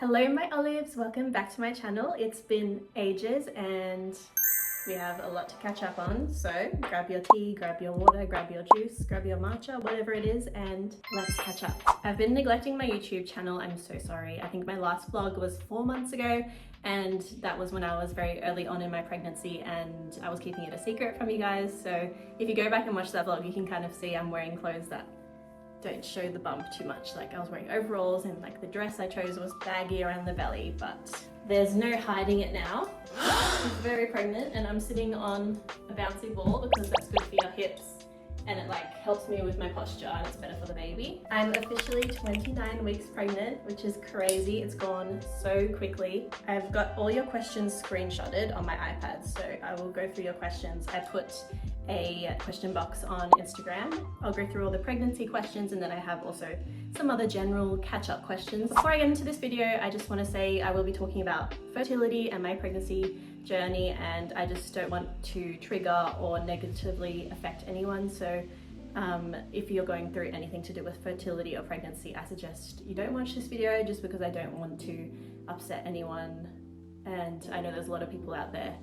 Hello my olives, welcome back to my channel. It's been ages and we have a lot to catch up on, so grab your tea, grab your water, grab your juice, grab your matcha, whatever it is, and let's catch up. I've been neglecting my YouTube channel, I'm so sorry. I think my last vlog was 4 months ago and that was when I was very early on in my pregnancy and I was keeping it a secret from you guys. So if you go back and watch that vlog, you can kind of see I'm wearing clothes that don't show the bump too much. Like I was wearing overalls and like the dress I chose was baggy around the belly, but there's no hiding it now. I'm very pregnant and I'm sitting on a bouncy ball because that's good for your hips and it like helps me with my posture and it's better for the baby. I'm officially 29 weeks pregnant, which is crazy. It's gone so quickly. I've got all your questions screenshotted on my iPad, so I will go through your questions. I put a question box on Instagram. I'll go through all the pregnancy questions and then I have also some other general catch-up questions. Before I get into this video, I just want to say I will be talking about fertility and my pregnancy journey, and I just don't want to trigger or negatively affect anyone. So if you're going through anything to do with fertility or pregnancy, I suggest you don't watch this video just because I don't want to upset anyone. And I know there's a lot of people out there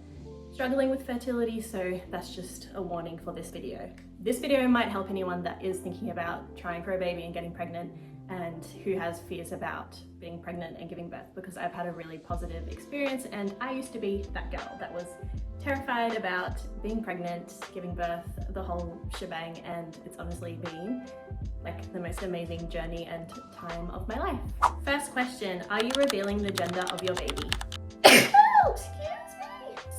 struggling with fertility, so that's just a warning for this video. This video might help anyone that is thinking about trying for a baby and getting pregnant and who has fears about being pregnant and giving birth, because I've had a really positive experience and I used to be that girl that was terrified about being pregnant, giving birth, the whole shebang, and it's honestly been like the most amazing journey and time of my life. First question, are you revealing the gender of your baby?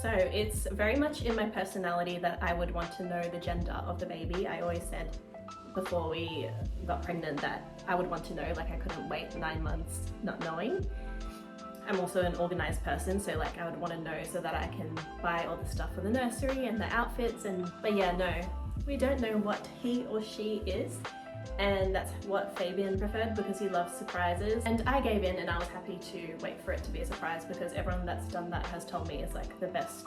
So it's very much in my personality that I would want to know the gender of the baby. I always said before we got pregnant that I would want to know, like I couldn't wait 9 months not knowing. I'm also an organized person, so like I would want to know so that I can buy all the stuff for the nursery and the outfits, but yeah, no, we don't know what he or she is. And that's what Fabian preferred because he loves surprises. And I gave in and I was happy to wait for it to be a surprise because everyone that's done that has told me it's like the best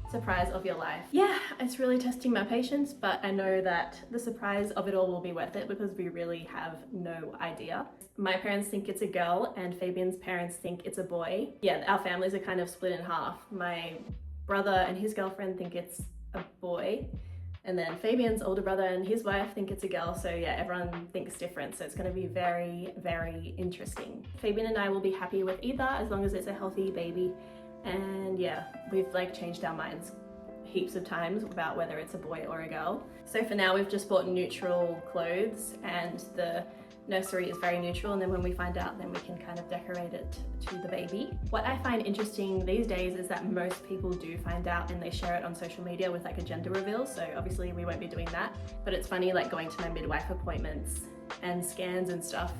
surprise of your life. Yeah, it's really testing my patience, but I know that the surprise of it all will be worth it because we really have no idea. My parents think it's a girl and Fabian's parents think it's a boy. Yeah, our families are kind of split in half. My brother and his girlfriend think it's a boy. And then Fabian's older brother and his wife think it's a girl, so yeah, everyone thinks different, so it's going to be very, very interesting. Fabian and I will be happy with either as long as it's a healthy baby, and yeah, we've like changed our minds heaps of times about whether it's a boy or a girl. So for now we've just bought neutral clothes and the nursery is very neutral, and then when we find out then we can kind of decorate it to the baby. What I find interesting these days is that most people do find out and they share it on social media with like a gender reveal, so obviously we won't be doing that, but it's funny like going to my midwife appointments and scans and stuff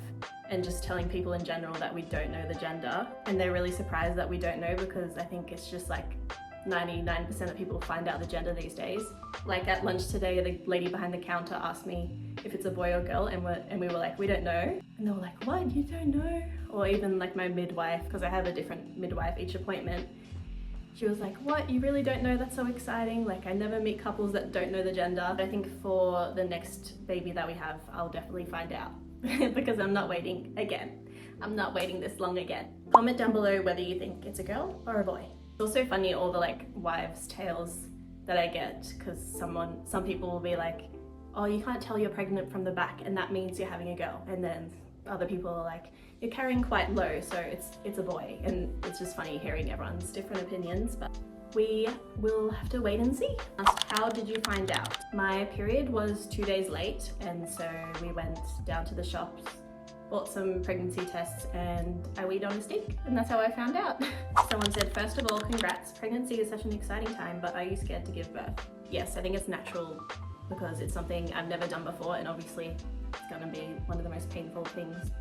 and just telling people in general that we don't know the gender, and they're really surprised that we don't know because I think it's just like 99% of people find out the gender these days. Like at lunch today, the lady behind the counter asked me if it's a boy or girl, and we were like, we don't know. And they were like, what, you don't know? Or even like my midwife, because I have a different midwife each appointment. She was like, what, you really don't know? That's so exciting. Like I never meet couples that don't know the gender. But I think for the next baby that we have, I'll definitely find out because I'm not waiting again. I'm not waiting this long again. Comment down below whether you think it's a girl or a boy. It's also funny all the like wives' tales that I get, because some people will be like, oh, you can't tell you're pregnant from the back and that means you're having a girl, and then other people are like, you're carrying quite low so it's a boy, and it's just funny hearing everyone's different opinions, but we will have to wait and see. How did you find out? My period was 2 days late, and so we went down to the shops, bought some pregnancy tests, and I weed on a stick, and that's how I found out. Someone said, first of all, congrats, pregnancy is such an exciting time, but are you scared to give birth? Yes, I think it's natural because it's something I've never done before, and obviously it's gonna be one of the most painful things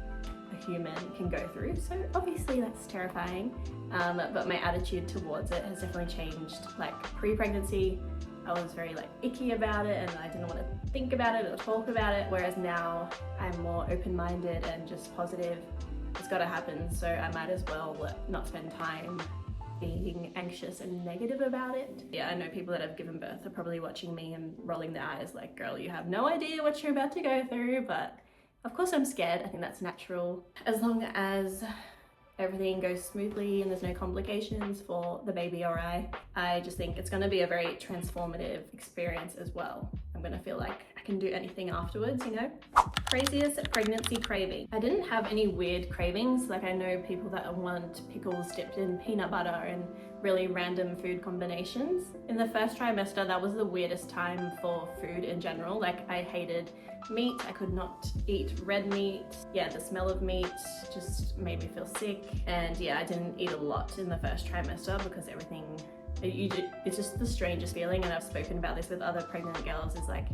a human can go through, so obviously that's terrifying, but my attitude towards it has definitely changed. Like pre-pregnancy, I was very like icky about it and I didn't want to think about it or talk about it, whereas now I'm more open-minded and just positive. It's got to happen, so I might as well not spend time being anxious and negative about it. Yeah, I know people that have given birth are probably watching me and rolling their eyes like, girl, you have no idea what you're about to go through, but of course I'm scared. I think that's natural. As long as everything goes smoothly and there's no complications for the baby or I just think it's going to be a very transformative experience as well. I'm going to feel like I can do anything afterwards, you know. Craziest pregnancy craving. I didn't have any weird cravings. Like, I know people that want pickles dipped in peanut butter and really random food combinations. In the first trimester, that was the weirdest time for food in general. Like, I hated meat. I could not eat red meat. Yeah, the smell of meat just made me feel sick. And yeah, I didn't eat a lot in the first trimester because everything, it's just the strangest feeling. And I've spoken about this with other pregnant girls, is like,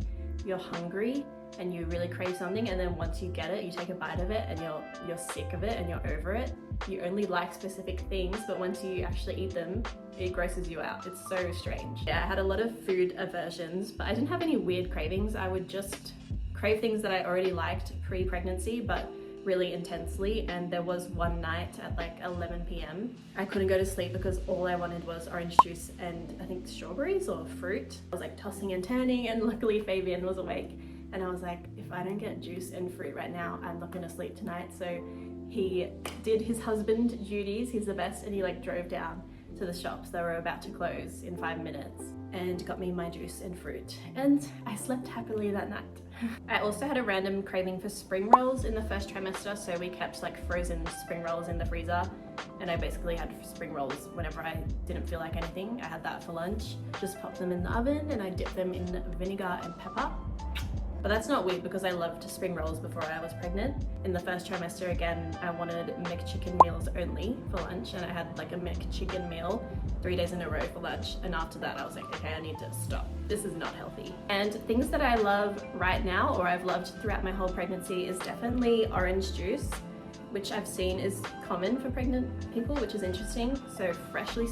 you're hungry and you really crave something, and then once you get it, you take a bite of it and you're sick of it and you're over it. You only like specific things, but once you actually eat them, it grosses you out. It's so strange. Yeah, I had a lot of food aversions, but I didn't have any weird cravings. I would just crave things that I already liked pre-pregnancy, but really intensely. And there was one night at like 11 p.m. I couldn't go to sleep because all I wanted was orange juice and I think strawberries or fruit. I was like tossing and turning, and luckily Fabian was awake. And I was like, if I don't get juice and fruit right now, I'm not gonna sleep tonight. So he did his husband duties, he's the best, and he like drove down to the shops that were about to close in 5 minutes and got me my juice and fruit. And I slept happily that night. I also had a random craving for spring rolls in the first trimester, so we kept like frozen spring rolls in the freezer, and I basically had spring rolls whenever I didn't feel like anything. I had that for lunch. Just pop them in the oven and I dip them in vinegar and pepper. But that's not weird because I loved spring rolls before I was pregnant. In the first trimester, again, I wanted McChicken meals only for lunch, and I had like a McChicken meal 3 days in a row for lunch. And after that, I was like, okay, I need to stop. This is not healthy. And things that I love right now, or I've loved throughout my whole pregnancy, is definitely orange juice, which I've seen is common for pregnant people, which is interesting. So freshly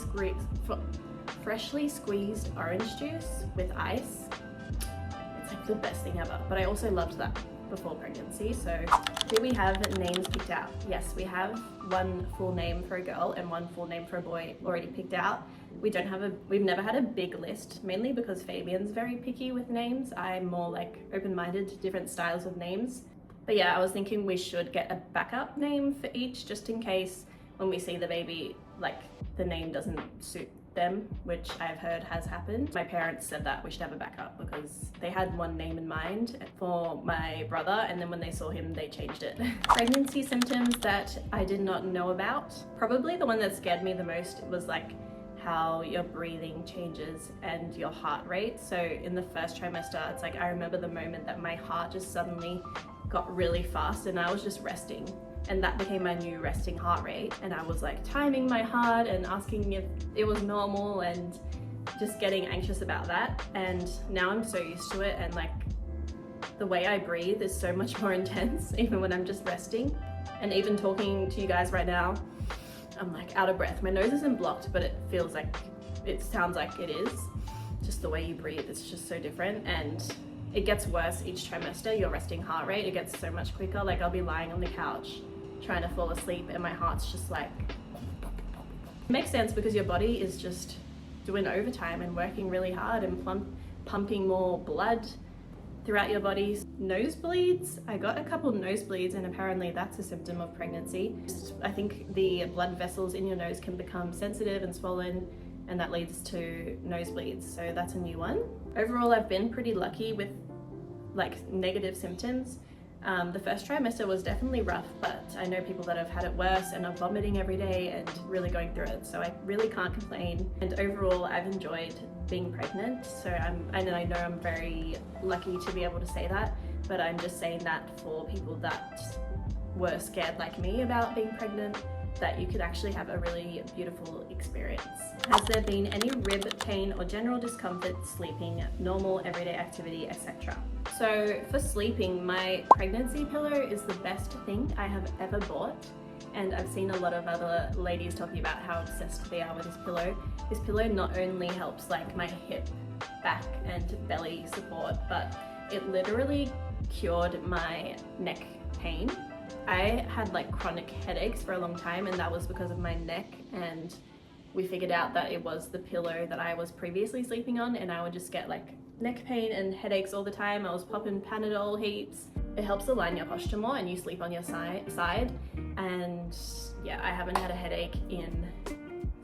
squeezed orange juice with ice. Like the best thing ever. But I also loved that before pregnancy. So do we have names picked out? Yes, we have one full name for a girl and one full name for a boy already picked out. We've never had a big list, mainly because Fabian's very picky with names. I'm more like open-minded to different styles of names. But yeah, I was thinking we should get a backup name for each, just in case when we see the baby, like the name doesn't suit them, which I've heard has happened. My parents said that we should have a backup because they had one name in mind for my brother, and then when they saw him, they changed it. Pregnancy symptoms that I did not know about. Probably the one that scared me the most was like how your breathing changes and your heart rate. So in the first trimester, it's like I remember the moment that my heart just suddenly got really fast and I was just resting. And that became my new resting heart rate. And I was like timing my heart and asking if it was normal and just getting anxious about that. And now I'm so used to it, and like the way I breathe is so much more intense even when I'm just resting. And even talking to you guys right now, I'm like out of breath. My nose isn't blocked, but it sounds like it is. Just the way you breathe, it's just so different. And it gets worse each trimester, your resting heart rate, it gets so much quicker. Like I'll be lying on the couch trying to fall asleep and my heart's just like, it makes sense because your body is just doing overtime and working really hard and pumping more blood throughout your body. Nosebleeds, I got a couple nosebleeds, and apparently that's a symptom of pregnancy. I think the blood vessels in your nose can become sensitive and swollen, and that leads to nosebleeds, so that's a new one. Overall, I've been pretty lucky with like negative symptoms. The first trimester was definitely rough, but I know people that have had it worse and are vomiting every day and really going through it, so I really can't complain. And overall, I've enjoyed being pregnant, so I know I'm very lucky to be able to say that, but I'm just saying that for people that were scared like me about being pregnant, that you could actually have a really beautiful experience. Has there been any rib pain or general discomfort sleeping, normal everyday activity, etc.? So for sleeping, my pregnancy pillow is the best thing I have ever bought, and I've seen a lot of other ladies talking about how obsessed they are with this pillow. This pillow not only helps like my hip, back and belly support, but it literally cured my neck pain. I had like chronic headaches for a long time, and that was because of my neck, and we figured out that it was the pillow that I was previously sleeping on, and I would just get like neck pain and headaches all the time. I was popping Panadol heaps. It helps align your posture more and you sleep on your side. And yeah, I haven't had a headache in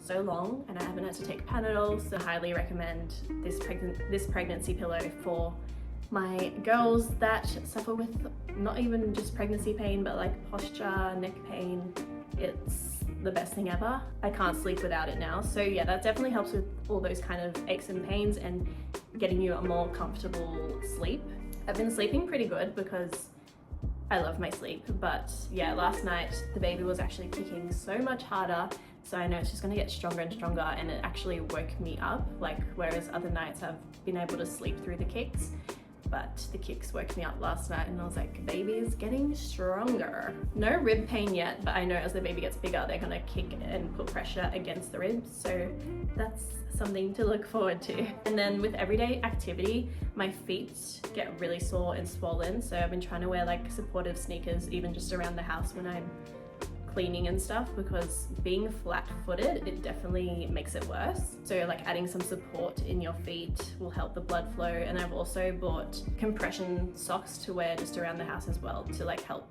so long, and I haven't had to take Panadol, so I highly recommend this pregnancy pillow for my girls that suffer with not even just pregnancy pain, but like posture, neck pain. It's the best thing ever. I can't sleep without it now. So yeah, that definitely helps with all those kind of aches and pains and getting you a more comfortable sleep. I've been sleeping pretty good because I love my sleep, but yeah, last night the baby was actually kicking so much harder, so I know it's just gonna get stronger and stronger, and it actually woke me up, like whereas other nights I've been able to sleep through the kicks, but the kicks woke me up last night and I was like, baby is getting stronger. No rib pain yet, but I know as the baby gets bigger, they're gonna kick and put pressure against the ribs. So that's something to look forward to. And then with everyday activity, my feet get really sore and swollen. So I've been trying to wear like supportive sneakers, even just around the house when I'm cleaning and stuff, because being flat-footed, it definitely makes it worse. So like adding some support in your feet will help the blood flow. And I've also bought compression socks to wear just around the house as well to like help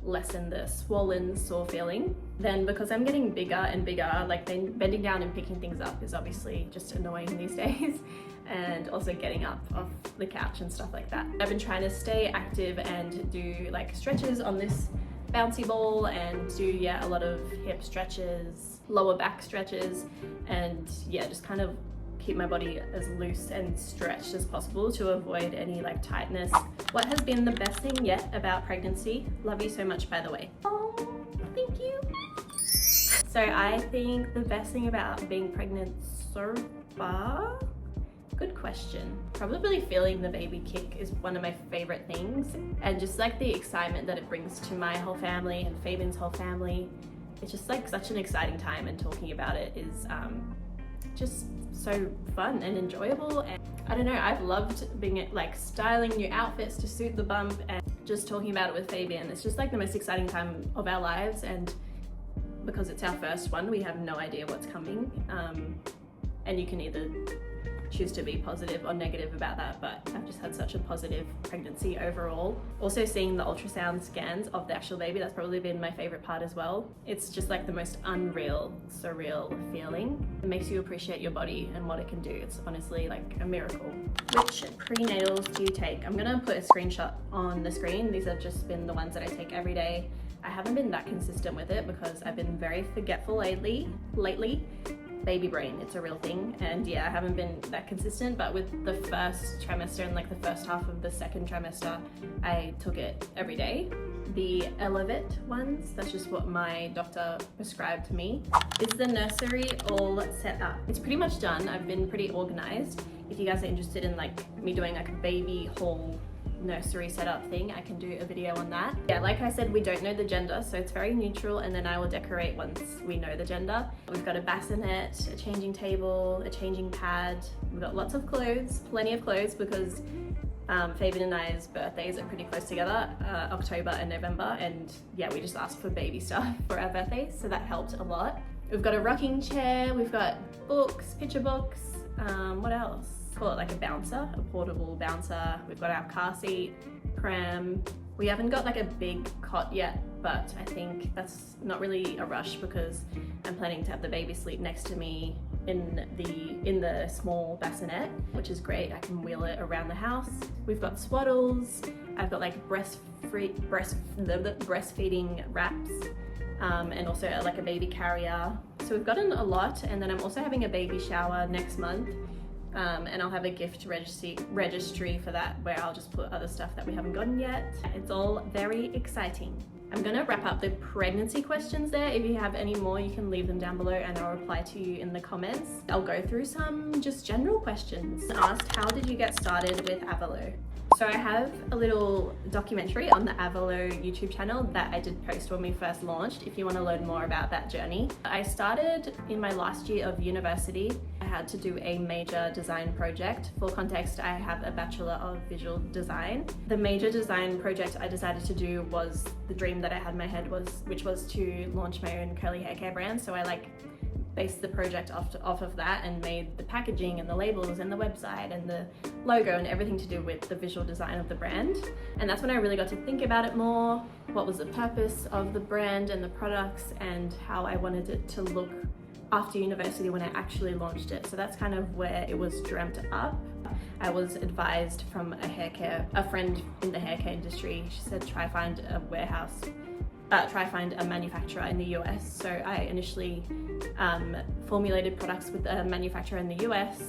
lessen the swollen, sore feeling. Then because I'm getting bigger and bigger, like bending down and picking things up is obviously just annoying these days. And also getting up off the couch and stuff like that. I've been trying to stay active and do like stretches on this bouncy ball and do a lot of hip stretches, lower back stretches, and just kind of keep my body as loose and stretched as possible to avoid any like tightness. What has been the best thing yet about pregnancy? Love you so much, by the way. Oh, thank you. So I think the best thing about being pregnant so far, good question. Probably feeling the baby kick is one of my favorite things, and just like the excitement that it brings to my whole family and Fabian's whole family. It's just like such an exciting time, and talking about it is just so fun and enjoyable. And I don't know, I've loved being like styling new outfits to suit the bump and just talking about it with Fabian. It's just like the most exciting time of our lives, and because it's our first one, we have no idea what's coming, and you can either choose to be positive or negative about that, but I've just had such a positive pregnancy overall. Also seeing the ultrasound scans of the actual baby, that's probably been my favorite part as well. It's just like the most unreal, surreal feeling. It makes you appreciate your body and what it can do. It's honestly like a miracle. Which prenatals do you take? I'm gonna put a screenshot on the screen. These have just been the ones that I take every day. I haven't been that consistent with it because I've been very forgetful lately. Baby brain, it's a real thing, and I haven't been that consistent, but with the first trimester and like the first half of the second trimester, I took it every day. The Elevate ones, that's just what my doctor prescribed me. Is the nursery all set up? It's pretty much done. I've been pretty organized. If you guys are interested in like me doing like a baby haul nursery setup thing, I can do a video on that. Like I said, we don't know the gender, so it's very neutral, and then I will decorate once we know the gender. We've got a bassinet, a changing table, a changing pad. We've got lots of clothes, plenty of clothes, because Fabian and I's birthdays are pretty close together, October and November, and we just asked for baby stuff for our birthdays, so that helped a lot. We've got a rocking chair, we've got books, picture books, what else? Call it like a bouncer, a portable bouncer. We've got our car seat, pram. We haven't got like a big cot yet, but I think that's not really a rush because I'm planning to have the baby sleep next to me in the small bassinet, which is great. I can wheel it around the house. We've got swaddles. I've got like breastfeeding wraps, and also like a baby carrier. So we've gotten a lot, and then I'm also having a baby shower next month. And I'll have a gift registry for that, where I'll just put other stuff that we haven't gotten yet. It's all very exciting. I'm gonna wrap up the pregnancy questions there. If you have any more, you can leave them down below and I'll reply to you in the comments. I'll go through some just general questions. Asked, how did you get started with Avalo? So I have a little documentary on the Avalo YouTube channel that I did post when we first launched, if you want to learn more about that journey. I started in my last year of university. I had to do a major design project. For context, I have a Bachelor of Visual Design. The major design project I decided to do was the dream that I had in my head, which was to launch my own curly hair care brand. So I based the project off of that and made the packaging and the labels and the website and the logo and everything to do with the visual design of the brand. And that's when I really got to think about it more, what was the purpose of the brand and the products and how I wanted it to look after university when I actually launched it. So that's kind of where it was dreamt up. I was advised from a friend in the hair care industry. She said try find a manufacturer in the US. So I initially formulated products with a manufacturer in the US.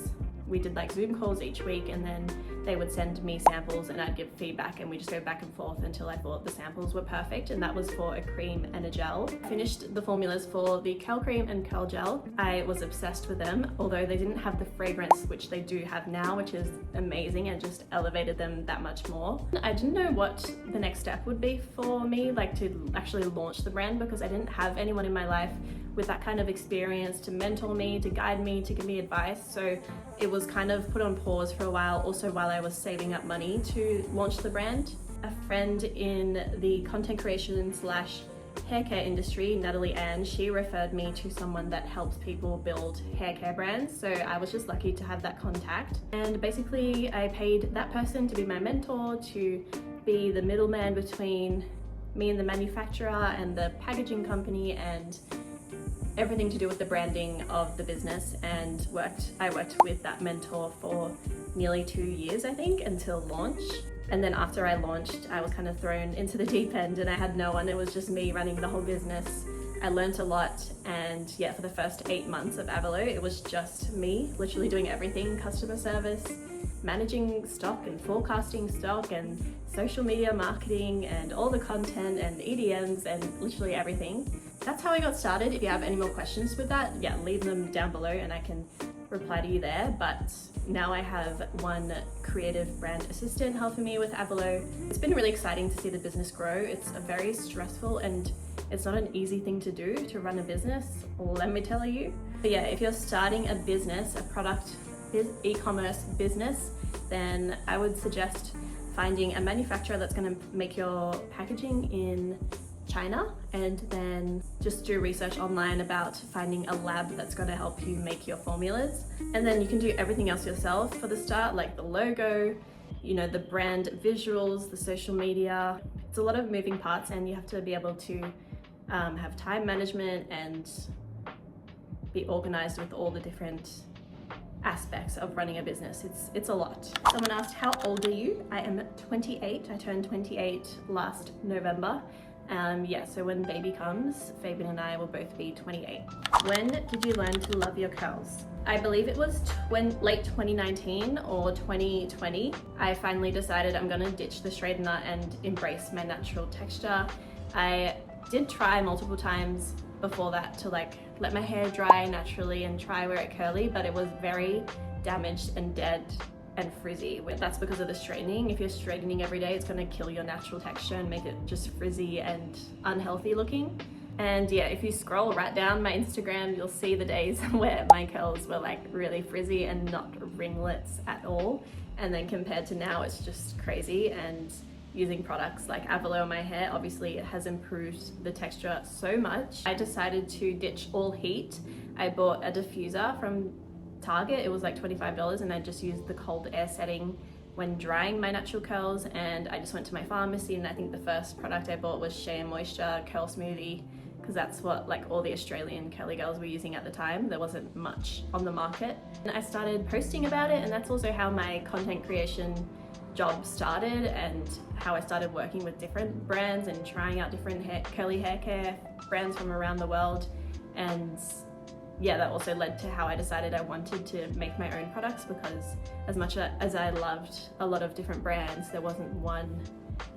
We did like Zoom calls each week, and then they would send me samples and I'd give feedback, and we just go back and forth until I thought the samples were perfect. And that was for a cream and a gel. I finished the formulas for the curl cream and curl gel. I was obsessed with them, although they didn't have the fragrance which they do have now, which is amazing and just elevated them that much more. I didn't know what the next step would be for me, like to actually launch the brand, because I didn't have anyone in my life with that kind of experience to mentor me, to guide me, to give me advice. So it was kind of put on pause for a while, also while I was saving up money to launch the brand. A friend in the content creation / hair care industry, Natalie Ann, she referred me to someone that helps people build hair care brands. So I was just lucky to have that contact. And basically I paid that person to be my mentor, to be the middleman between me and the manufacturer and the packaging company and everything to do with the branding of the business. And I worked with that mentor for nearly 2 years, I think, until launch. And then after I launched, I was kind of thrown into the deep end and I had no one. It was just me running the whole business. I learned a lot, and yeah, for the first 8 months of Avalo, it was just me, literally doing everything: customer service, managing stock and forecasting stock and social media marketing and all the content and EDMs and literally everything. That's how I got started. If you have any more questions with that, yeah, leave them down below and I can reply to you there. But now I have one creative brand assistant helping me with Avalo. It's been really exciting to see the business grow. It's a very stressful and it's not an easy thing to do, to run a business, let me tell you. But yeah, if you're starting a business, a product e-commerce business, then I would suggest finding a manufacturer that's going to make your packaging in China, and then just do research online about finding a lab that's going to help you make your formulas. And then you can do everything else yourself for the start, like the logo, you know, the brand visuals, the social media. It's a lot of moving parts, and you have to be able to have time management and be organized with all the different aspects of running a business. It's a lot. Someone asked, how old are you? I am 28. I turned 28 last November. Yeah, so when baby comes, Fabian and I will both be 28. When did you learn to love your curls? I believe it was late 2019 or 2020. I finally decided I'm gonna ditch the straightener and embrace my natural texture. I did try multiple times before that to like let my hair dry naturally and try wear it curly, but it was very damaged and dead and frizzy. That's because of the straightening. If you're straightening every day, it's gonna kill your natural texture and make it just frizzy and unhealthy looking. And yeah, if you scroll right down my Instagram, you'll see the days where my curls were like really frizzy and not ringlets at all. And then compared to now, it's just crazy. And using products like Avalo on my hair, obviously it has improved the texture so much. I decided to ditch all heat. I bought a diffuser from Target. It was like $25, and I just used the cold air setting when drying my natural curls. And I just went to my pharmacy, and I think the first product I bought was Shea Moisture Curl Smoothie, because that's what like all the Australian curly girls were using at the time. There wasn't much on the market. And I started posting about it, and that's also how my content creation job started, and how I started working with different brands and trying out different curly hair care brands from around the world. And yeah, that also led to how I decided I wanted to make my own products, because as much as I loved a lot of different brands, there wasn't one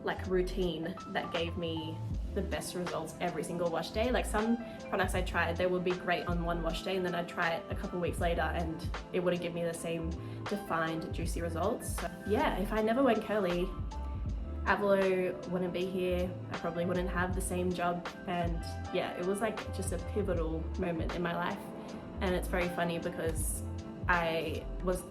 like routine that gave me the best results every single wash day. Like some products I tried, they would be great on one wash day, and then I'd try it a couple weeks later and it wouldn't give me the same defined juicy results. So yeah, if I never went curly, Avalo wouldn't be here. I probably wouldn't have the same job. And yeah, it was like just a pivotal moment in my life. And it's very funny because I was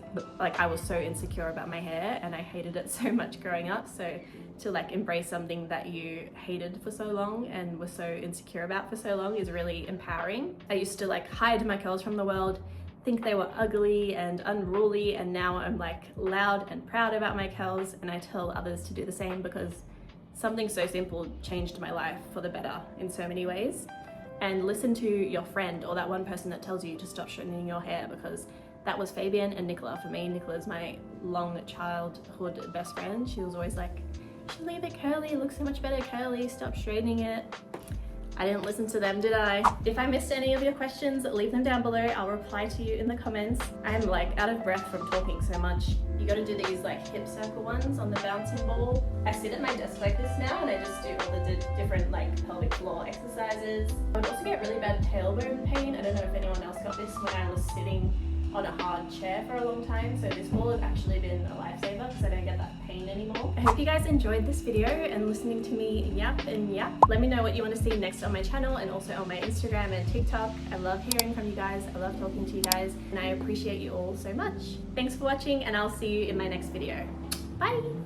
so insecure about my hair, and I hated it so much growing up. So to like embrace something that you hated for so long and were so insecure about for so long is really empowering. I used to like hide my curls from the world, think they were ugly and unruly, and now I'm like loud and proud about my curls, and I tell others to do the same, because something so simple changed my life for the better in so many ways. And listen to your friend or that one person that tells you to stop straightening your hair, because that was Fabian and Nicola for me. Nicola's my long childhood best friend. She was always like, you should leave it curly, it looks so much better curly, stop straightening it. I didn't listen to them, did I? If I missed any of your questions, leave them down below. I'll reply to you in the comments. I'm like out of breath from talking so much. You gotta do these like hip circle ones on the bouncing ball. I sit at my desk like this now and I just do all the different like pelvic floor exercises. I would also get really bad tailbone pain. I don't know if anyone else got this when I was sitting on a hard chair for a long time, so this ball has actually been a lifesaver because I don't get that pain anymore. I hope you guys enjoyed this video and listening to me yap and yap. Let me know what you want to see next on my channel and also on my Instagram and TikTok. I love hearing from you guys, I love talking to you guys, and I appreciate you all so much. Thanks for watching, and I'll see you in my next video. Bye!